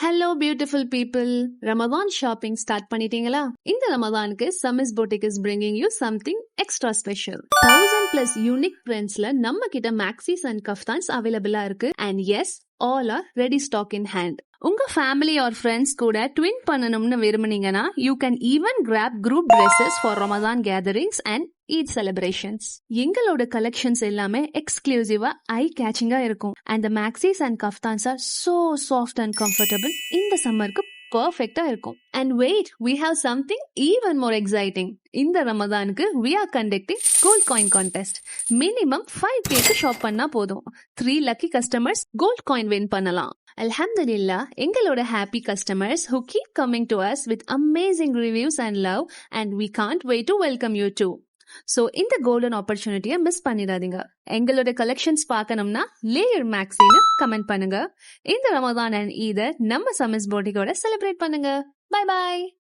Hello beautiful people, Ramadan shopping start பண்ணிட்டீங்களா? இந்த ரமதானுக்கு Samis boutique is bringing you something extra special. 1000+ unique பிரிண்ட்ஸ்ல நம்ம கிட்ட மேக்ஸிஸ் அண்ட் கஃப்தான்ஸ் அவைலபிளா இருக்கு. And yes, all are ready stock in hand. உங்க ஃபேமிலி ஆர் ஃப்ரெண்ட்ஸ் கூட ட்வின் பண்ணணும்னு விரும்புனீங்கன்னா you can even grab group dresses for Ramadan gatherings and Eid celebrations. எங்களோட கலெக்ஷன்ஸ் எல்லாமே எக்ஸ்க்ளூசிவா ஐ கேச்சிங்கா இருக்கும். And the maxis and kaftans are so soft and comfortable. இந்த சம்மருக்கு பர்ஃபெக்ட்டா இருக்கும். And wait, we have something even more exciting. இந்த ரமதானுக்கு we are conducting gold coin contest. Minimum 5K க்கு ஷாப் பண்ணா போதும். 3 lucky customers gold coin win பண்ணலாம். Alhamdulillah, எங்களோட happy customers who keep coming to us with amazing reviews and love, and we can't wait to welcome you too. So இந்த golden ஆப்பர்ச்சுனிட்டியை miss பண்ணிடாதீங்க. எங்களோட collections பார்க்கணும்னா layer மேக்ஸின்னு comment பண்ணுங்க. இந்த Ramadan and ஈத நம்ம சமிஸ் பொட்டிக்கோட செலிப்ரேட் பண்ணுங்க. Bye bye.